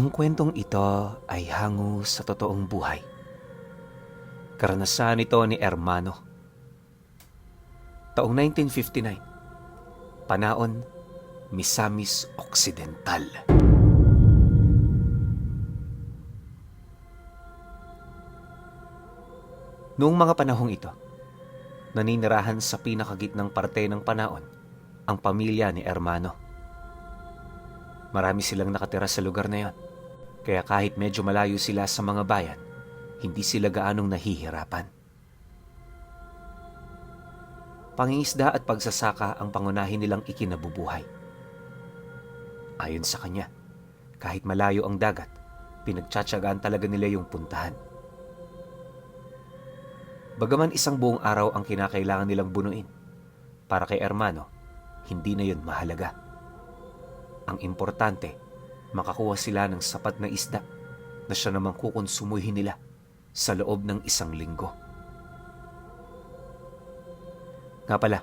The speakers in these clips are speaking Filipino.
Ang kwentong ito ay hango sa totoong buhay. Karanasan ito ni Hermano. Taong 1959, Panaon, Misamis Occidental. Noong mga panahong ito, naninirahan sa pinakagitnang parte ng Panaon ang pamilya ni Hermano. Marami silang nakatira sa lugar na yon, kaya kahit medyo malayo sila sa mga bayan, hindi sila gaanong nahihirapan. Pangingisda at pagsasaka ang pangunahin nilang ikinabubuhay. Ayon sa kanya, kahit malayo ang dagat, pinagtsatsagaan talaga nila yung puntahan. Bagaman isang buong araw ang kinakailangan nilang bunuin, para kay Hermano, hindi na yun mahalaga. Ang importante, makakuha sila ng sapat na isda na siya namang kukonsumuhin nila sa loob ng isang linggo. Nga pala,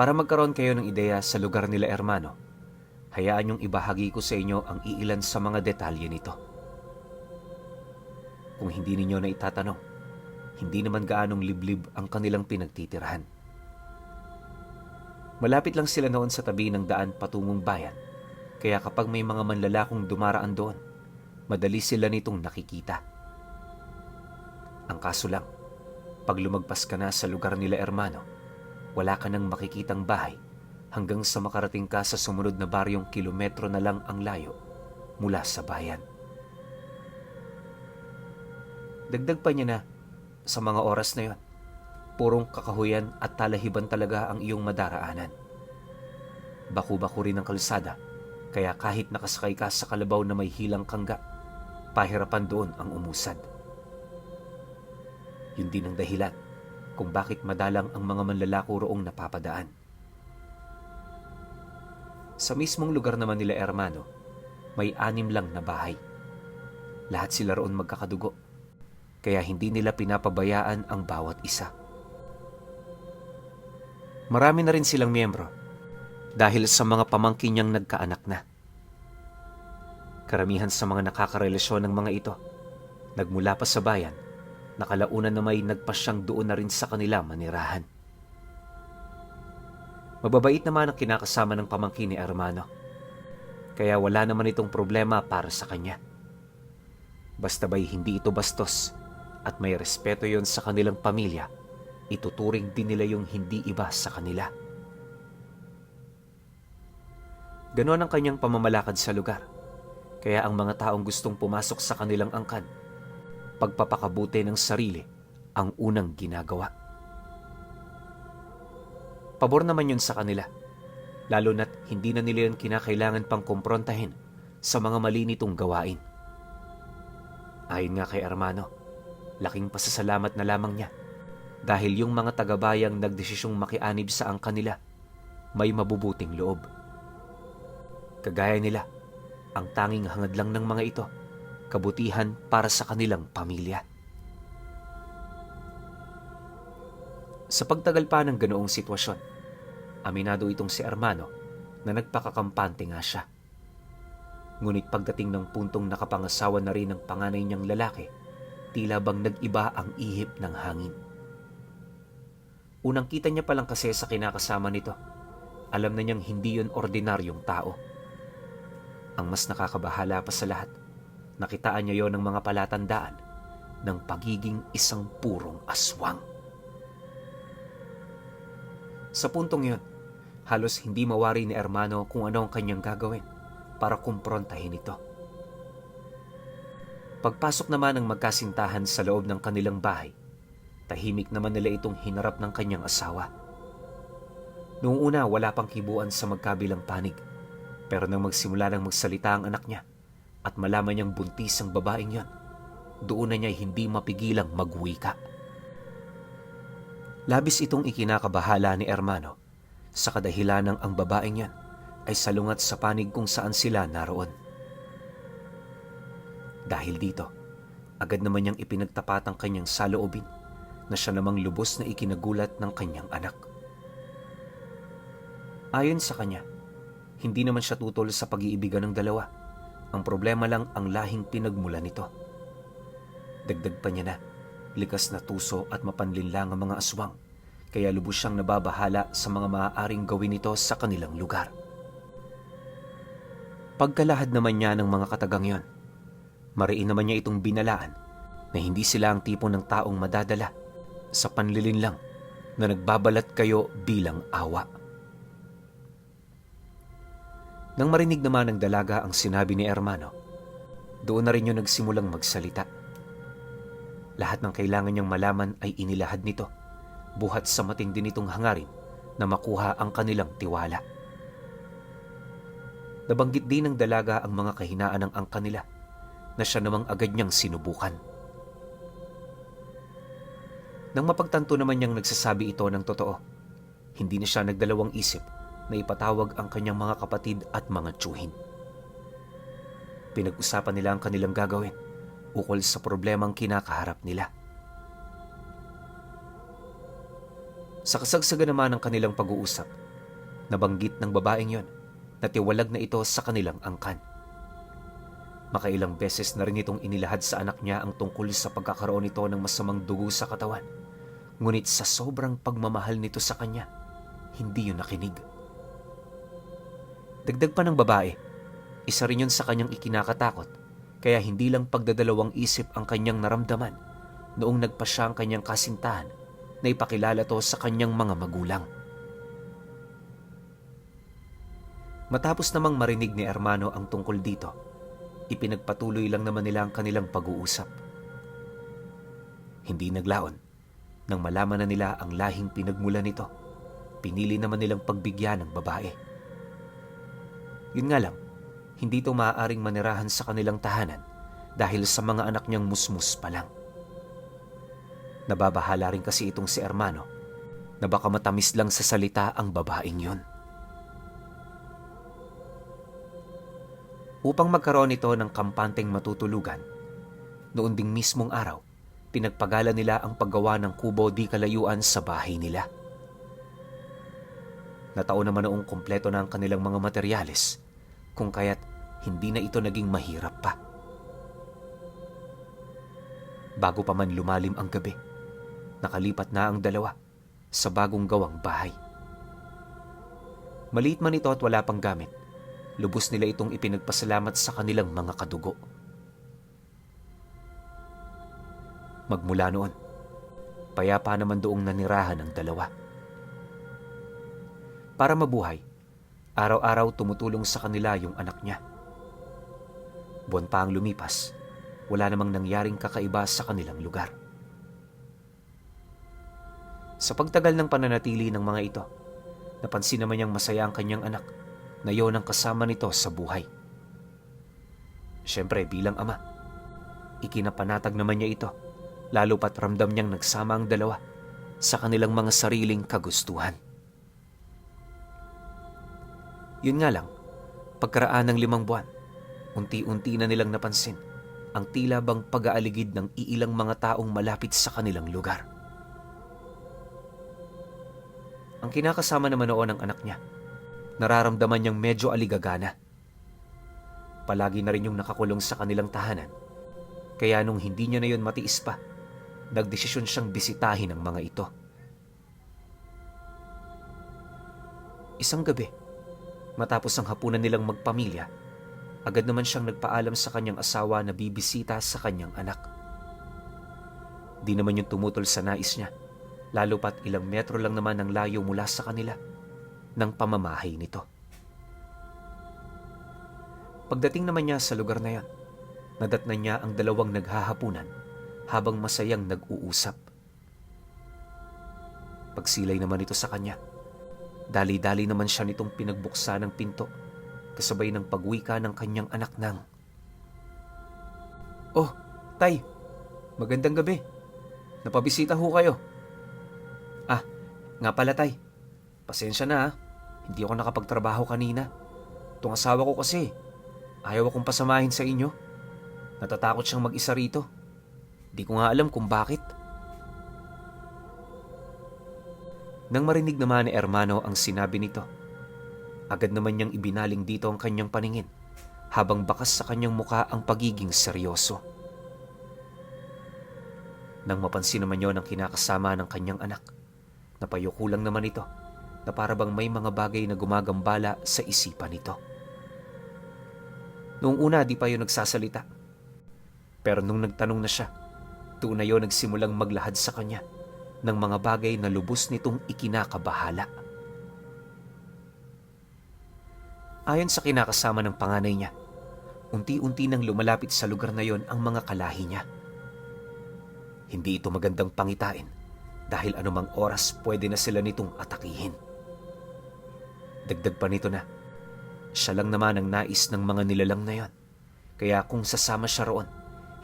para magkaroon kayo ng ideya sa lugar nila Hermano, hayaan yung ibahagi ko sa inyo ang iilan sa mga detalye nito. Kung hindi ninyo na itatanong, hindi naman gaanong liblib ang kanilang pinagtitirahan. Malapit lang sila noon sa tabi ng daan patungong bayan, kaya kapag may mga manlalakong dumaraan doon, madali sila nitong nakikita. Ang kaso lang, pag lumagpas ka na sa lugar nila Hermano, wala ka nang makikitang bahay hanggang sa makarating ka sa sumunod na baryong kilometro na lang ang layo mula sa bayan. Dagdag pa niya na, sa mga oras na yon, purong kakahuyan at talahiban talaga ang iyong madaraanan. Baku-baku rin ang kalsada, kaya kahit nakasakay ka sa kalabaw na may hilang kangga, pahirapan doon ang umusad. Yun din ang dahilan kung bakit madalang ang mga manlalako roong napapadaan. Sa mismong lugar naman nila Hermano, may 6 lang na bahay. Lahat sila roon magkakadugo, kaya hindi nila pinapabayaan ang bawat isa. Marami na rin silang miyembro dahil sa mga pamangkin niyang nagkaanak na. Karamihan sa mga nakakarelasyon ng mga ito, nagmula pa sa bayan, nakalaunan na may nagpasyang doon na rin sa kanila manirahan. Mababait naman ang kinakasama ng pamangkin ni Hermano, kaya wala naman itong problema para sa kanya. Basta ba'y hindi ito bastos at may respeto yon sa kanilang pamilya, ituturing din nila yung hindi iba sa kanila. Ganon ang kanyang pamamalakad sa lugar, kaya ang mga taong gustong pumasok sa kanilang angkan, pagpapakabuti ng sarili ang unang ginagawa. Pabor naman yun sa kanila, lalo na't hindi na nila yun kinakailangan pang kumprontahin sa mga mali nitong gawain. Ayon nga kay Hermano, laking pasasalamat na lamang niya dahil yung mga tagabayang nagdesisyong makianib sa angkan nila may mabubuting loob. Kagaya nila, ang tanging hangad lang ng mga ito, kabutihan para sa kanilang pamilya. Sa pagtagal pa ng ganoong sitwasyon, aminado itong si Hermano na nagpakakampante nga siya. Ngunit pagdating ng puntong nakapangasawa na rin ang panganay niyang lalaki, tila bang nag-iba ang ihip ng hangin. Unang kita niya palang kasi sa kinakasama nito, alam na niyang hindi yun ordinaryong tao. Ang mas nakakabahala pa sa lahat, nakitaan niya yon ng mga palatandaan ng pagiging isang purong aswang. Sa puntong yon, halos hindi mawari ni Hermano kung ano ang kanyang gagawin para kumprontahin ito. Pagpasok naman ng magkasintahan sa loob ng kanilang bahay, tahimik naman nila itong hinarap ng kanyang asawa. Noong una, wala pang kibuan sa magkabilang panig, pero nang magsimula ng magsalita ang anak niya at malaman niyang buntis ang babaeng yon, doon na niya hindi mapigilang magwika. Labis itong ikinakabahala ni Hermano sa kadahilanang ang babaeng yan ay salungat sa panig kung saan sila naroon. Dahil dito, agad naman niyang ipinagtapat ang kanyang saloobin na siya namang lubos na ikinagulat ng kanyang anak. Ayon sa kanya, hindi naman siya tutol sa pag-iibigan ng dalawa, Ang problema lang ang lahing pinagmula nito. Dagdag pa niya na, likas na tuso at mapanlinlang ang mga aswang, kaya lubos siyang nababahala sa mga maaaring gawin nito sa kanilang lugar. Pagkalahad naman niya ng mga katagang yon, mariin naman niya itong binalaan na hindi sila ang tipo ng taong madadala sa panlilinlang na nagbabalat kayo bilang awa. Nang marinig naman ng dalaga ang sinabi ni Ermano, doon na rin yun nagsimulang magsalita. Lahat ng kailangan niyang malaman ay inilahad nito, buhat sa matindi nitong hangarin na makuha ang kanilang tiwala. Nabanggit din ng dalaga ang mga kahinaan ng angka nila na siya namang agad niyang sinubukan. Nang mapagtanto naman niyang nagsasabi ito ng totoo, hindi na siya nagdalawang isip na ipatawag ang kanyang mga kapatid at mga tiyuhin. Pinag-usapan nila ang kanilang gagawin ukol sa problemang kinakaharap nila. Sa kasagsagan naman ng kanilang pag-uusap, nabanggit ng babaeng yon na tiwalag na ito sa kanilang angkan. Makailang beses na rin itong inilahad sa anak niya ang tungkol sa pagkakaroon nito ng masamang dugo sa katawan. Ngunit sa sobrang pagmamahal nito sa kanya, hindi yun nakinig. Dagdag pa ng babae, isa rin yun sa kanyang ikinakatakot, kaya hindi lang pagdadalawang isip ang kanyang naramdaman noong nagpa siya ang kanyang kasintahan na ipakilala to sa kanyang mga magulang. Matapos namang marinig ni Ermano ang tungkol dito, ipinagpatuloy lang naman nila ang kanilang pag-uusap. Hindi naglaon, nang malaman na nila ang lahing pinagmula nito, pinili naman nilang pagbigyan ng babae. Yun nga lang, hindi ito maaaring manirahan sa kanilang tahanan dahil sa mga anak niyang musmus pa lang. Nababahala rin kasi itong si Ermano na baka matamis lang sa salita ang babaeng yun. Upang magkaroon ito ng kampanteng matutulugan, noon ding mismong araw, pinagpagala nila ang paggawa ng kubo di kalayuan sa bahay nila. Nataon naman noong kompleto na ang kanilang mga materyales, kung kaya't hindi na ito naging mahirap pa. Bago pa man lumalim ang gabi, nakalipat na ang dalawa sa bagong gawang bahay. Maliit man ito at wala pang gamit, lubos nila itong ipinagpasalamat sa kanilang mga kadugo. Magmula noon, payapa naman doong nanirahan ang dalawa. Para mabuhay, araw-araw tumutulong sa kanila yung anak niya. Buwan pa ang lumipas, wala namang nangyaring kakaiba sa kanilang lugar. Sa pagtagal ng pananatili ng mga ito, napansin naman niyang masaya ang kanyang anak na yon ang kasama nito sa buhay. Siyempre bilang ama, ikinapanatag naman niya ito, lalo pat ramdam niyang nagsama ang dalawa sa kanilang mga sariling kagustuhan. Yun nga lang, pagkaraan ng 5 buwan, unti-unti na nilang napansin ang tila bang pag-aaligid ng iilang mga taong malapit sa kanilang lugar. Ang kinakasama naman noon ng anak niya, nararamdaman niyang medyo aligagana. Palagi na rin yung nakakulong sa kanilang tahanan, kaya nung hindi niya na yun matiis pa, nagdesisyon siyang bisitahin ang mga ito. Isang gabi, matapos ang hapunan nilang magpamilya, agad naman siyang nagpaalam sa kanyang asawa na bibisita sa kanyang anak. Di naman yung tumutol sa nais niya, lalo pat ilang metro lang naman ang layo mula sa kanila ng pamamahay nito. Pagdating naman niya sa lugar na yan, nadatnan niya ang dalawang naghahapunan habang masayang nag-uusap. Pagsilay naman ito sa kanya, dali-dali naman siya nitong pinagbuksa ng pinto kasabay ng pagwika ng kanyang anak ng, "Oh, Tay, magandang gabi. Napabisita ho kayo." "Ah, nga pala Tay, pasensya na ha. Hindi ako nakapagtrabaho kanina. Itong asawa ko kasi, ayaw akong pasamahin sa inyo. Natatakot siyang mag-isa rito. Di ko nga alam kung bakit." Nang marinig naman ni Ermano ang sinabi nito, agad naman niyang ibinaling dito ang kanyang paningin habang bakas sa kanyang muka ang pagiging seryoso. Nang mapansin naman yon ng kinakasama ng kanyang anak, napayuko lang naman ito na para bang may mga bagay na gumagambala sa isipan nito. Noong una di pa yun nagsasalita, pero nung nagtanong na siya, doon na yun nagsimulang maglahad sa kanya ng mga bagay na lubos nitong ikinakabahala. Ayon sa kinakasama ng panganay niya, unti-unti nang lumalapit sa lugar na yon ang mga kalahi niya. Hindi ito magandang pangitain dahil anumang oras pwede na sila nitong atakihin. Dagdag pa nito na siya lang naman ang nais ng mga nilalang na yon, kaya kung sasama siya roon,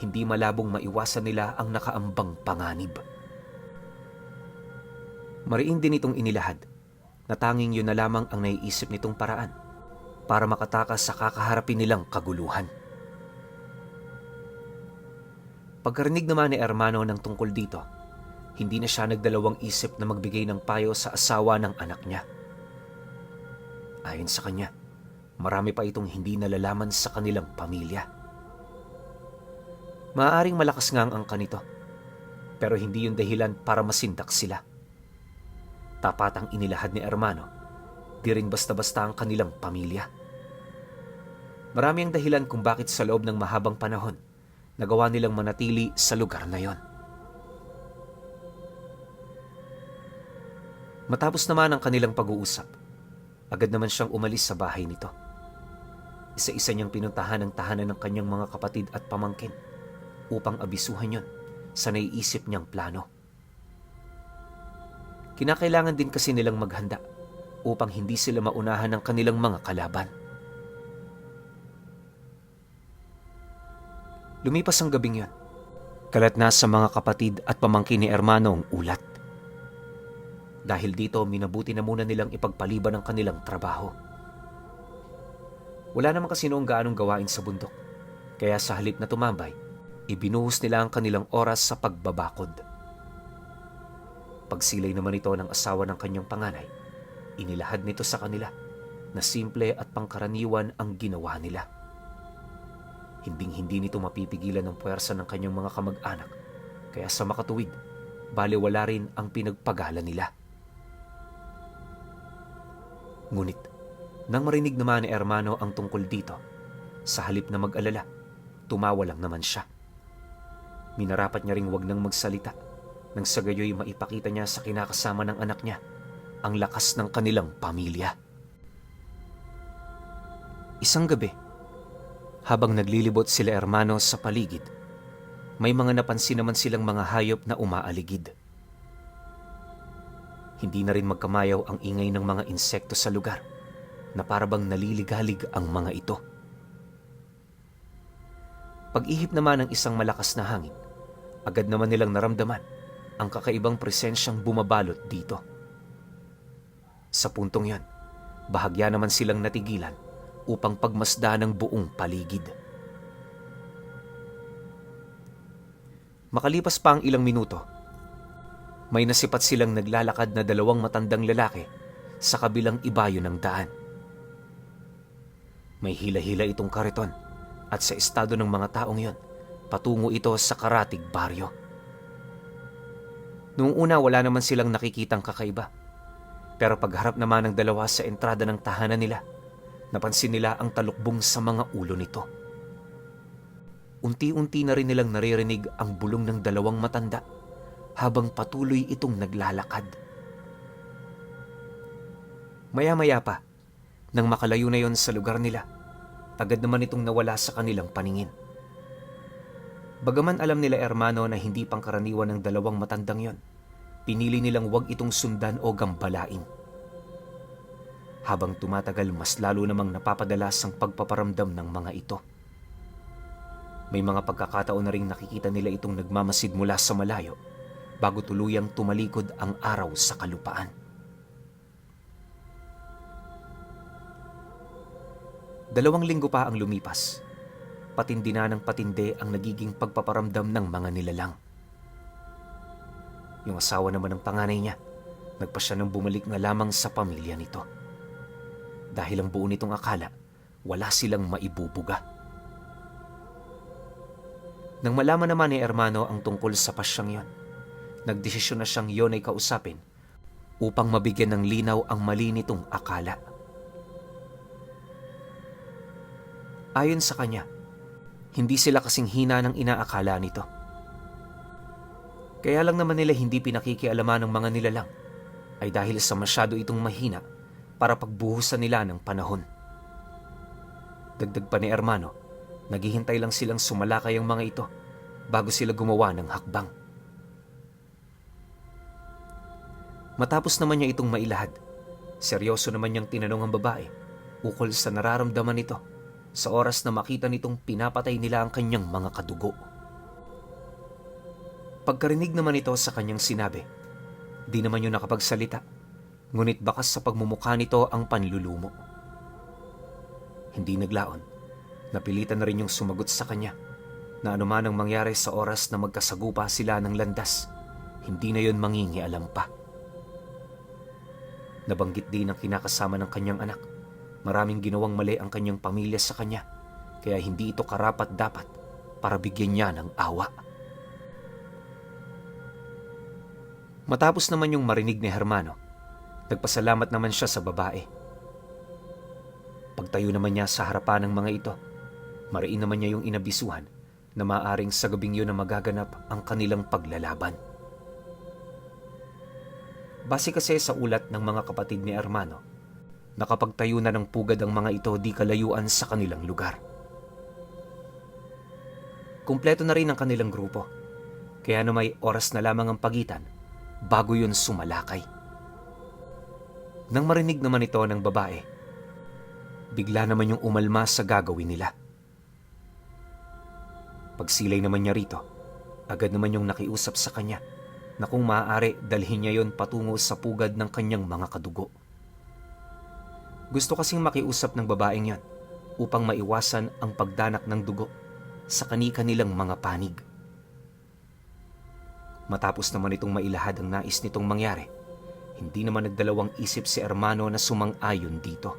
hindi malabong maiwasan nila ang nakaambang panganib. Mariin din itong inilahad na tanging yun na lamang ang naiisip nitong paraan para makatakas sa kakaharapin nilang kaguluhan. Pagkarinig naman ni Hermano ng tungkol dito, hindi na siya nagdalawang isip na magbigay ng payo sa asawa ng anak niya. Ayon sa kanya, marami pa itong hindi nalalaman sa kanilang pamilya. Maaaring malakas nga ang angka nito, pero hindi yun dahilan para masindak sila. Tapat ang inilahad ni Hermano, di rin basta-basta ang kanilang pamilya. Marami ang dahilan kung bakit sa loob ng mahabang panahon, nagawa nilang manatili sa lugar na yon. Matapos naman ang kanilang pag-uusap, agad naman siyang umalis sa bahay nito. Isa-isa niyang pinuntahan ang tahanan ng kanyang mga kapatid at pamangkin upang abisuhan yon sa naiisip niyang plano. Kinakailangan din kasi nilang maghanda upang hindi sila maunahan ng kanilang mga kalaban. Lumipas ang gabing yon. Kalat na sa mga kapatid at pamangkin ni Hermano ang ulat. Dahil dito, minabuti na muna nilang ipagpaliban ang kanilang trabaho. Wala naman kasi noong gaanong gawain sa bundok, kaya sa halip na tumambay, ibinuhos nila ang kanilang oras sa pagbabakod. Pagsilay naman ito ng asawa ng kanyang panganay, inilahad nito sa kanila na simple at pangkaraniwan ang ginawa nila. Hinding-hindi nito mapipigilan ng puwersa ng kanyang mga kamag-anak, kaya sa makatuwid, baliwala rin ang pinagpagala nila. Ngunit, nang marinig naman ni Hermano ang tungkol dito, sa halip na mag-alala, tumawa lang naman siya. Minarapat niya ring wag nang magsalita, nang sa gayoy maipakita niya sa kinakasama ng anak niya ang lakas ng kanilang pamilya. Isang gabi, habang naglilibot sila Hermano sa paligid, may mga napansin naman silang mga hayop na umaaligid. Hindi na rin magkamayaw ang ingay ng mga insekto sa lugar na parabang naliligalig ang mga ito. Pag-ihip naman ng isang malakas na hangin, agad naman nilang naramdaman ang kakaibang presensyang bumabalot dito. Sa puntong yon, bahagya naman silang natigilan upang pagmasdan ang buong paligid. Makalipas pa ang ilang minuto, may nasipat silang naglalakad na dalawang matandang lalaki sa kabilang ibayo ng daan. May hila-hila itong kariton at sa estado ng mga taong yon, patungo ito sa Karatig Baryo. Noong una wala naman silang nakikitang kakaiba, pero pagharap naman ng dalawa sa entrada ng tahanan nila, napansin nila ang talukbong sa mga ulo nito. Unti-unti na rin nilang naririnig ang bulong ng dalawang matanda habang patuloy itong naglalakad. Maya-maya pa, nang makalayo na yon sa lugar nila, agad naman itong nawala sa kanilang paningin. Bagaman alam nila Hermano na hindi pangkaraniwan ng dalawang matandang yon, pinili nilang wag itong sundan o gambalain. Habang tumatagal, mas lalo namang napapadalas ang pagpaparamdam ng mga ito. May mga pagkakataon na ring nakikita nila itong nagmamasid mula sa malayo bago tuluyang tumalikod ang araw sa kalupaan. Dalawang linggo pa ang lumipas. Patindi na ng patindi ang nagiging pagpaparamdam ng mga nilalang. Yung asawa naman ng panganay niya, nagpasya ng bumalik na lamang sa pamilya nito. Dahil ang buo nitong akala, wala silang maibubuga. Nang malaman naman ni Hermano ang tungkol sa pasyang yon, nagdesisyon na siyang yon ay kausapin upang mabigyan ng linaw ang mali nitong akala. Ayon sa kanya, hindi sila kasing hina ng inaakala nito. Kaya lang naman nila hindi pinakikialaman ng mga nilalang ay dahil sa masyado itong mahina para pagbuhusan nila ng panahon. Dagdag pa ni Hermano, naghihintay lang silang sumalakay ang mga ito bago sila gumawa ng hakbang. Matapos naman niya itong mailahad, seryoso naman niyang tinanong ang babae ukol sa nararamdaman nito sa oras na makita nitong pinapatay nila ang kanyang mga kadugo. Pagkarinig naman ito sa kanyang sinabi, di naman yun nakapagsalita, ngunit bakas sa pagmumukha nito ang panlulumo. Hindi naglaon, napilitan na rin yung sumagot sa kanya na anuman ang mangyari sa oras na magkasagupa sila ng landas, hindi na yun mangingialam pa. Nabanggit din ang kinakasama ng kanyang anak. Maraming ginawang mali ang kanyang pamilya sa kanya, kaya hindi ito karapat-dapat para bigyan niya ng awa. Matapos naman yung marinig ni Hermano, nagpasalamat naman siya sa babae. Pagtayo naman niya sa harapan ng mga ito, mariin naman niya yung inabisuhan na maaaring sa gabing yun na magaganap ang kanilang paglalaban. Base kasi sa ulat ng mga kapatid ni Hermano, nakapagtayo na ng pugad ang mga ito di kalayuan sa kanilang lugar. Kumpleto na rin ang kanilang grupo, kaya na may oras na lamang ang pagitan bago yun sumalakay. Nang marinig naman ito ng babae, bigla naman yung umalma sa gagawin nila. Pagsilay naman niya rito, agad naman yung nakiusap sa kanya na kung maaari dalhin niya yon patungo sa pugad ng kanyang mga kadugo. Gusto kasing makiusap ng babaeng yon upang maiwasan ang pagdanak ng dugo sa kani-kanilang mga panig. Matapos naman itong mailahad ang nais nitong mangyari, hindi naman nagdalawang isip si Hermano na sumang-ayon dito.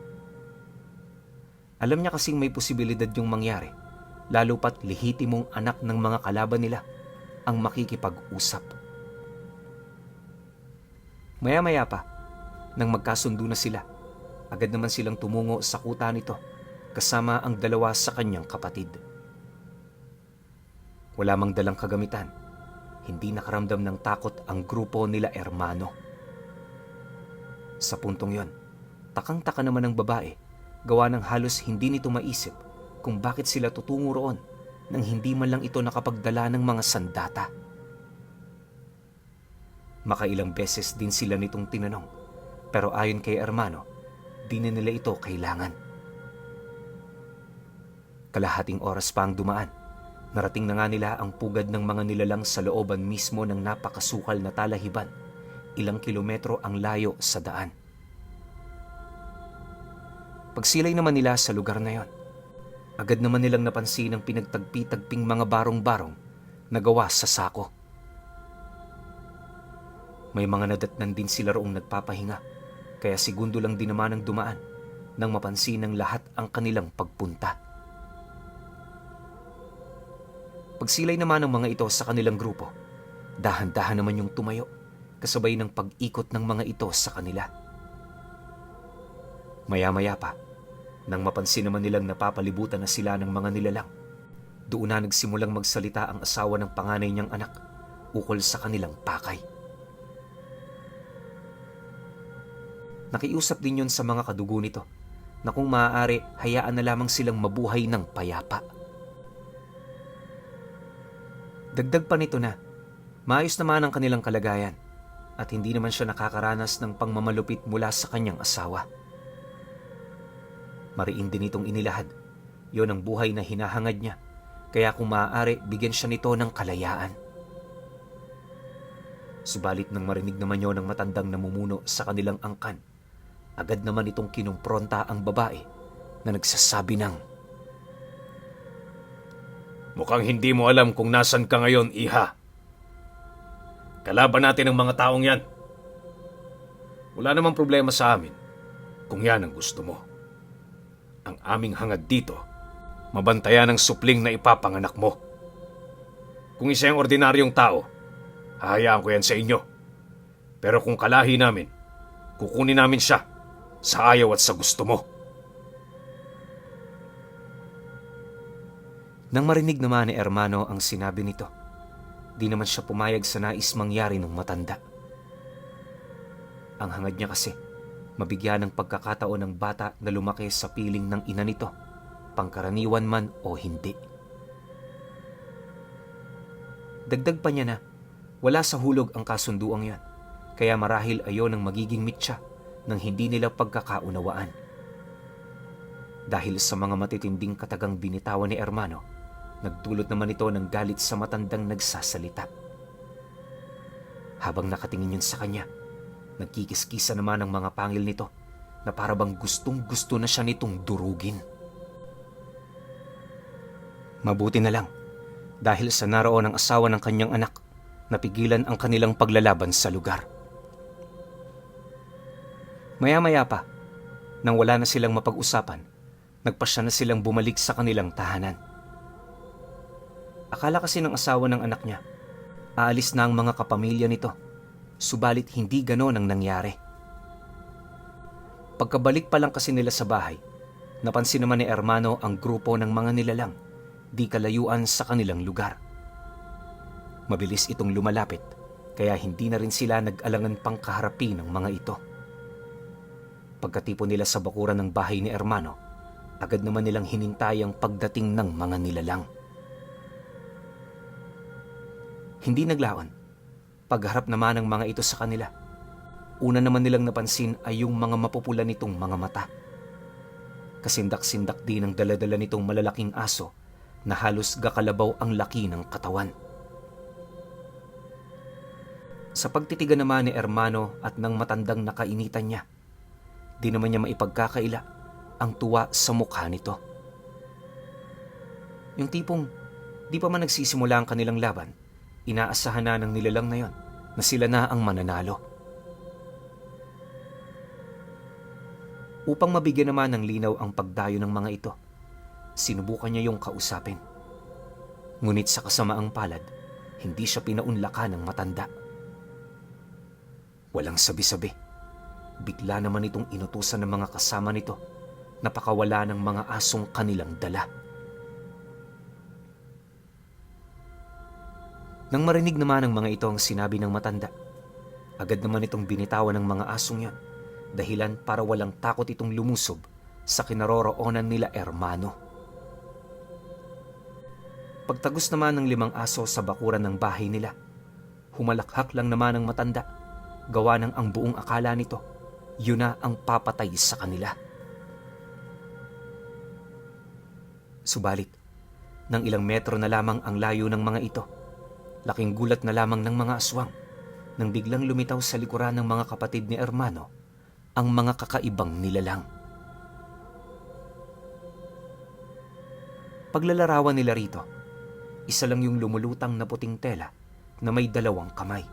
Alam niya kasing may posibilidad yung mangyari, lalo pat lehitimong anak ng mga kalaban nila ang makikipag-usap. Maya-maya pa, nang magkasundo na sila, agad naman silang tumungo sa kuta nito kasama ang dalawa sa kanyang kapatid. Wala mang dalang kagamitan, hindi nakaramdam ng takot ang grupo nila Hermano. Sa puntong yon, takang-taka naman ang babae, gawa ng halos hindi nito maisip kung bakit sila tutungo roon nang hindi man lang ito nakapagdala ng mga sandata. Makailang beses din sila nitong tinanong, pero ayon kay Hermano, di na nila ito kailangan. Kalahating oras pa ang dumaan, narating na nga nila ang pugad ng mga nilalang sa looban mismo ng napakasukal na talahiban, ilang kilometro ang layo sa daan. Pagsilay naman nila sa lugar na yon, agad naman nilang napansin ang pinagtagpi-tagping mga barong-barong na gawa sa sako. May mga nadatnan din sila roong nagpapahinga, kaya segundo lang din naman ang dumaan nang mapansin ng lahat ang kanilang pagpunta. Pagsilay naman ng mga ito sa kanilang grupo, dahan-dahan naman yung tumayo, kasabay ng pag-ikot ng mga ito sa kanila. Maya-maya pa, nang mapansin naman nilang napapalibutan na sila ng mga nilalang, doon na nagsimulang magsalita ang asawa ng panganay niyang anak ukol sa kanilang pakay. Nakiusap din yun sa mga kadugo nito na kung maaari hayaan na lamang silang mabuhay ng payapa. Dagdag pa nito na maayos naman ang kanilang kalagayan at hindi naman siya nakakaranas ng pangmamalupit mula sa kanyang asawa. Mariin din itong inilahad, yon ang buhay na hinahangad niya, kaya kung maaari bigyan siya nito ng kalayaan. Subalit nang marinig naman yon ng matandang namumuno sa kanilang angkan, agad naman itong kinumpronta ang babae na nagsasabi ng, "Mukhang hindi mo alam kung nasan ka ngayon, iha. Kalaban natin ang mga taong yan. Wala namang problema sa amin kung yan ang gusto mo. Ang aming hangad dito, mabantayan ang supling na ipapanganak mo. Kung isa yung ordinaryong tao, hahayaan ko yan sa inyo. Pero kung kalahi namin, kukunin namin siya sa ayaw at sa gusto mo. Nang marinig naman ni Ermano ang sinabi nito, di naman siya pumayag sa nais mangyari ng matanda. Ang hangad niya kasi, mabigyan ng pagkakataon ng bata na lumaki sa piling ng ina nito, pangkaraniwan man o hindi. Dagdag pa niya na, wala sa hulog ang kasunduang yan, kaya marahil ayon ng magiging mitya nang hindi nila pagkakaunawaan. Dahil sa mga matitinding katagang binitawan ni Ermano, nagdulot naman ito ng galit sa matandang nagsasalita. Habang nakatingin yun sa kanya, nagkikiskisa naman ang mga pangil nito na parabang gustong-gusto na siya nitong durugin. Mabuti na lang dahil sa naroon ang asawa ng kanyang anak, napigilan ang kanilang paglalaban sa lugar. Maya-maya pa, nang wala na silang mapag-usapan, nagpasya na silang bumalik sa kanilang tahanan. Akala kasi ng asawa ng anak niya, aalis na ang mga kapamilya nito, subalit hindi ganon ang nangyari. Pagkabalik pa lang kasi nila sa bahay, napansin naman ni Ermano ang grupo ng mga nilalang, di kalayuan sa kanilang lugar. Mabilis itong lumalapit, kaya hindi na rin sila nag-alangan pang kaharapin ng mga ito. Pagkatipo nila sa bakuran ng bahay ni Ermano, agad naman nilang hinintay ang pagdating ng mga nilalang. Hindi naglaon. Pagharap naman ng mga ito sa kanila, una naman nilang napansin ay yung mga mapupula nitong mga mata. Kasindak-sindak din ang daladala nitong malalaking aso na halos gakalabaw ang laki ng katawan. Sa pagtitigan naman ni Ermano at ng matandang nakainitan niya, di naman niya maipagkakaila ang tuwa sa mukha nito. Yung tipong di pa man nagsisimula ang kanilang laban, inaasahan na ng nilalang na yon na sila na ang mananalo. Upang mabigyan naman ng linaw ang pagdayo ng mga ito, sinubukan niya yung kausapin. Ngunit sa kasamaang palad, hindi siya pinaunlakan ng matanda. Walang sabi-sabi. Bigla naman itong inutusan ng mga kasama nito na pakawala ng mga asong kanilang dala. Nang marinig naman ng mga ito ang sinabi ng matanda, agad naman itong binitawan ng mga asong yan, dahilan para walang takot itong lumusob sa kinaroroonan nila Ermano. Pagtagos naman ng 5 aso sa bakuran ng bahay nila, humalakhak lang naman ang matanda, gawa ng ang buong akala nito, yun na ang papatay sa kanila. Subalit, nang ilang metro na lamang ang layo ng mga ito, laking gulat na lamang ng mga aswang nang biglang lumitaw sa likuran ng mga kapatid ni Ermano ang mga kakaibang nilalang. Paglalarawan nila rito, isa lang yung lumulutang na puting tela na may 2 kamay.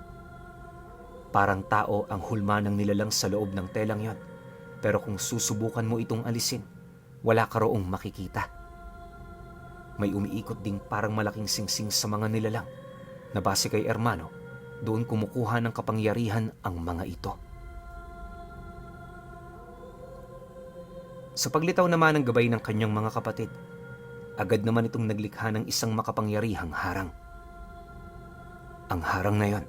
Parang tao ang hulma ng nilalang sa loob ng telang yon, pero kung susubukan mo itong alisin, wala ka roong makikita. May umiikot ding parang malaking singsing sa mga nilalang na base kay Ermano, doon kumukuha ng kapangyarihan ang mga ito. Sa paglitaw naman ng gabay ng kanyang mga kapatid, agad naman itong naglikha ng isang makapangyarihang harang. Ang harang na yon,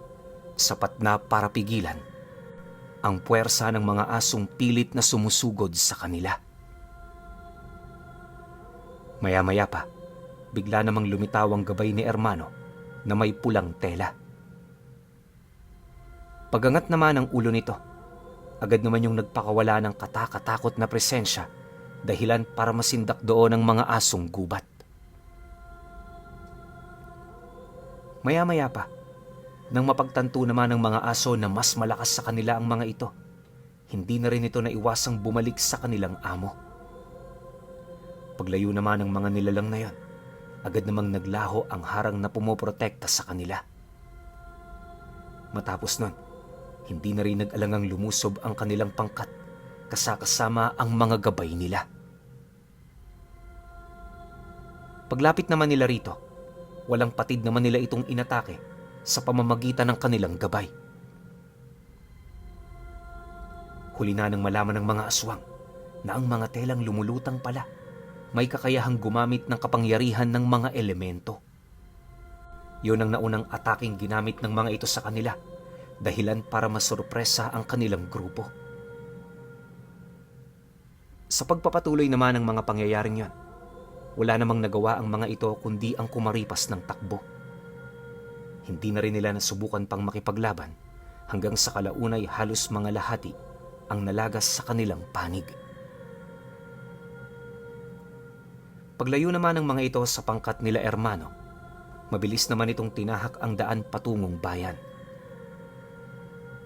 sapat na para pigilan ang puwersa ng mga asong pilit na sumusugod sa kanila. Maya-maya pa, bigla namang lumitaw ang gabay ni Ermano na may pulang tela. Pagangat naman ang ulo nito, agad naman yung nagpakawala ng katakatakot na presensya, dahilan para masindak doon ang mga asong gubat. Maya-maya pa, nang mapagtanto naman ng mga aso na mas malakas sa kanila ang mga ito, hindi na rin ito naiwasang bumalik sa kanilang amo. Paglayo naman ng mga nilalang na yon, agad namang naglaho ang harang na pumoprotekta sa kanila. Matapos nun, hindi na rin nag-alangang lumusob ang kanilang pangkat, kasama ang mga gabay nila. Paglapit naman nila rito, walang patid naman nila itong inatake sa pamamagitan ng kanilang gabay. Huli na nang malaman ng mga aswang na ang mga telang lumulutang pala may kakayahang gumamit ng kapangyarihan ng mga elemento. Yun ang naunang ataking ginamit ng mga ito sa kanila, dahilan para masurpresa ang kanilang grupo. Sa pagpapatuloy naman ng mga pangyayaring yon, wala namang nagawa ang mga ito kundi ang kumaripas ng takbo. Hindi na rin nila nasubukan pang makipaglaban hanggang sa kalaunay halos mga lahati ang nalagas sa kanilang panig. Paglayo naman ng mga ito sa pangkat nila Ermano, mabilis naman itong tinahak ang daan patungong bayan.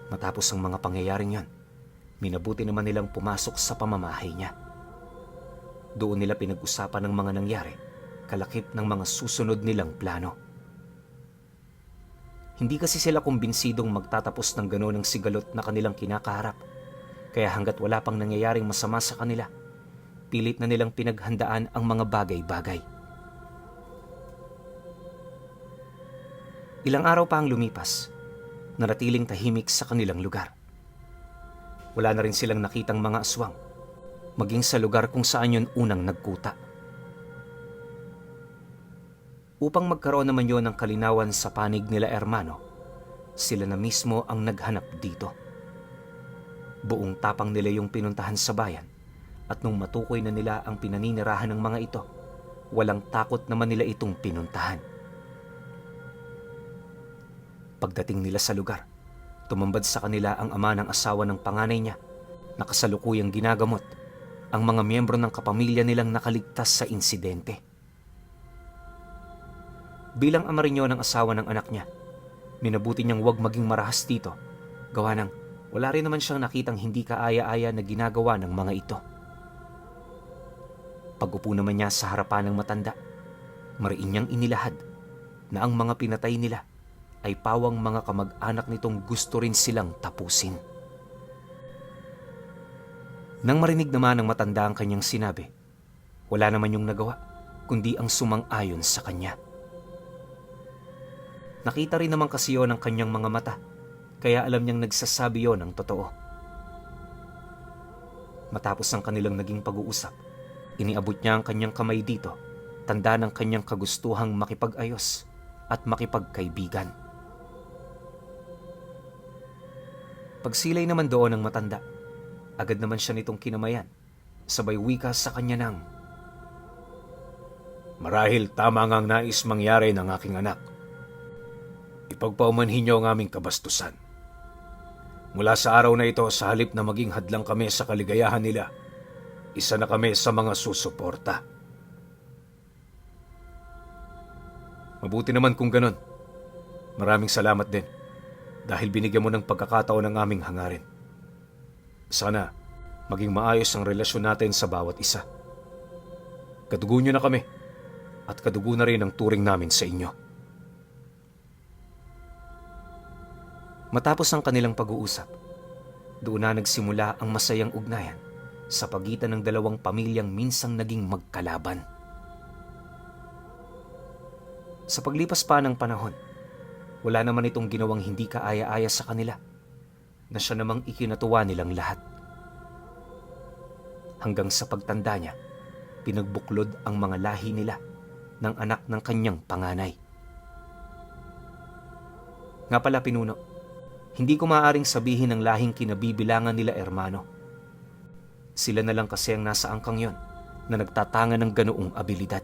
Matapos ang mga pangyayaring yon, minabuti naman nilang pumasok sa pamamahay niya. Doon nila pinag-usapan ng mga nangyari, kalakip ng mga susunod nilang plano. Hindi kasi sila kumbinsidong magtatapos ng gano'n ang sigalot na kanilang kinakaharap, kaya hanggat wala pang nangyayaring masama sa kanila, pilit na nilang pinaghandaan ang mga bagay-bagay. Ilang araw pa ang lumipas, naratiling tahimik sa kanilang lugar. Wala na rin silang nakitang mga aswang, maging sa lugar kung saan yun unang nagkuta. Upang magkaroon naman yon ng kalinawan sa panig nila Ermano, sila na mismo ang naghanap dito. Buong tapang nila yung pinuntahan sa bayan, at nung matukoy na nila ang pinaninirahan ng mga ito, walang takot naman nila itong pinuntahan. Pagdating nila sa lugar, tumambad sa kanila ang ama ng asawa ng panganay niya na kasalukuyang ginagamot ang mga miyembro ng kapamilya nilang nakaligtas sa insidente. Bilang ama rin yun ng asawa ng anak niya, minabuti niyang huwag maging marahas dito, gawa ng wala rin naman siyang nakitang hindi kaaya-aya na ginagawa ng mga ito. Pag-upo naman niya sa harapan ng matanda, mariin niyang inilahad na ang mga pinatay nila ay pawang mga kamag-anak nitong gusto rin silang tapusin. Nang marinig naman ng matanda ang kanyang sinabi, wala naman yung nagawa, kundi ang sumang-ayon sa kanya. Nakita rin naman kasi yon ng kanyang mga mata, kaya alam niyang nagsasabi yon ng totoo. Matapos ang kanilang naging pag-uusap, iniabot niya ang kanyang kamay dito, tanda ng kanyang kagustuhang makipag-ayos at makipagkaibigan. Pagsilay naman doon ng matanda, agad naman siya nitong kinamayan, sabay wika sa kanya ng, "Marahil tama nga ang nais mangyari ng aking anak. Ipagpaumanhin niyo ang aming kabastusan. Mula sa araw na ito, sa halip na maging hadlang kami sa kaligayahan nila, isa na kami sa mga susuporta." "Mabuti naman kung ganon. Maraming salamat din dahil binigyan mo ng pagkakataon ng aming hangarin. Sana maging maayos ang relasyon natin sa bawat isa. Kadugo niyo na kami at kadugo na rin ang turing namin sa inyo." Matapos ang kanilang pag-uusap, doon na nagsimula ang masayang ugnayan sa pagitan ng dalawang pamilyang minsang naging magkalaban. Sa paglipas pa ng panahon, wala naman itong ginawang hindi kaaya-aya sa kanila, na siya namang ikinatuwa nilang lahat. Hanggang sa pagtanda niya, pinagbuklod ang mga lahi nila ng anak ng kanyang panganay. Nga pala, pinuno, hindi ko maaaring sabihin ang lahing kinabibilangan nila Ermano. Sila na lang kasi ang nasa angkang yon na nagtatanga ng ganoong abilidad.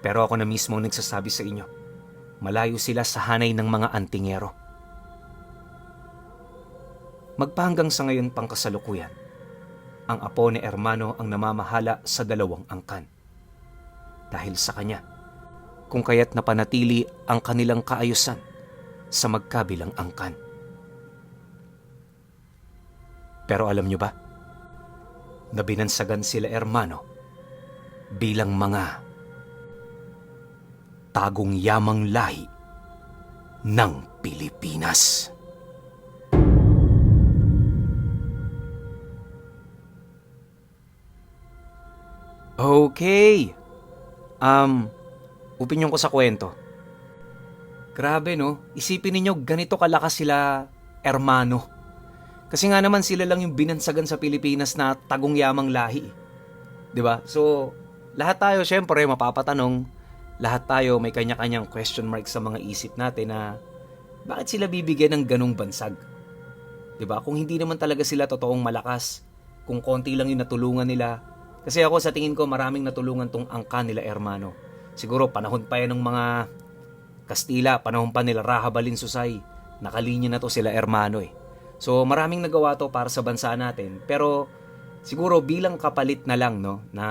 Pero ako na mismo ang nagsasabi sa inyo, malayo sila sa hanay ng mga antingero. Magpahanggang sa ngayon pang kasalukuyan, ang apo ni Ermano ang namamahala sa dalawang angkan. Dahil sa kanya, kung kaya't napanatili ang kanilang kaayusan sa magkabilang angkan. Pero alam nyo ba, na binansagan sila Ermano bilang mga tagong yamang lahi ng Pilipinas. Okay, Opinyon ko sa kwento. Grabe no, isipin ninyo ganito kalakas sila Ermano. Kasi nga naman sila lang yung binansagan sa Pilipinas na tagong yamang lahi. 'Di ba? So, lahat tayo syempre mapapatanong, lahat tayo may kanya-kanyang question mark sa mga isip natin na bakit sila bibigyan ng ganong bansag? 'Di ba? Kung hindi naman talaga sila totoong malakas, kung konti lang yung natulungan nila. Kasi ako sa tingin ko maraming natulungan tong angka nila Ermano. Siguro panahon pa yan ng mga Kastila, panahon pa nila Raja Balinsusay. Nakalinya na to sila Ermano eh. So maraming nagawa to para sa bansa natin. Pero siguro bilang kapalit na lang no, na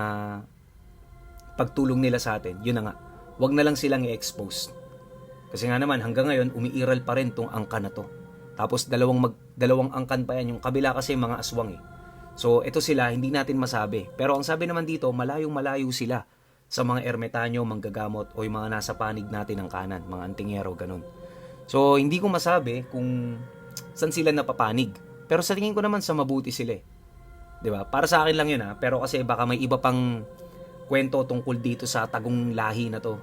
pagtulong nila sa atin, yun na nga, wag na lang silang i-expose. Kasi nga naman hanggang ngayon umiiral pa rin tong angka na to. Tapos dalawang angkan pa yan, yung kabila kasi mga aswang eh. So ito sila, hindi natin masabi. Pero ang sabi naman dito, malayong-malayo sila sa mga ermetanyo, manggagamot o yung mga nasa panig natin ng kanan, mga antingero, ganun. So hindi ko masabi kung saan sila napapanig. Pero sa tingin ko naman sa mabuti sila eh. 'Di ba? Para sa akin lang 'yun ha, pero kasi baka may iba pang kwento tungkol dito sa tagong lahi na to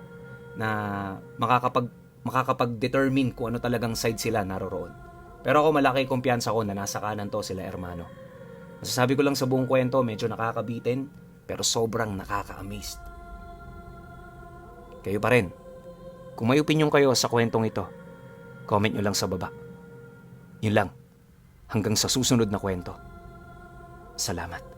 na makakapag-determine kung ano talagang side sila naroroon. Pero ako malaki kumpiyansa ko na nasa kanan to sila Ermano. Masasabi ko lang sa buong kwento, medyo nakakabitin, pero sobrang nakaka-amazed. Kayo pa rin. Kung may opinion kayo sa kwentong ito, comment nyo lang sa baba. Yun lang. Hanggang sa susunod na kwento. Salamat.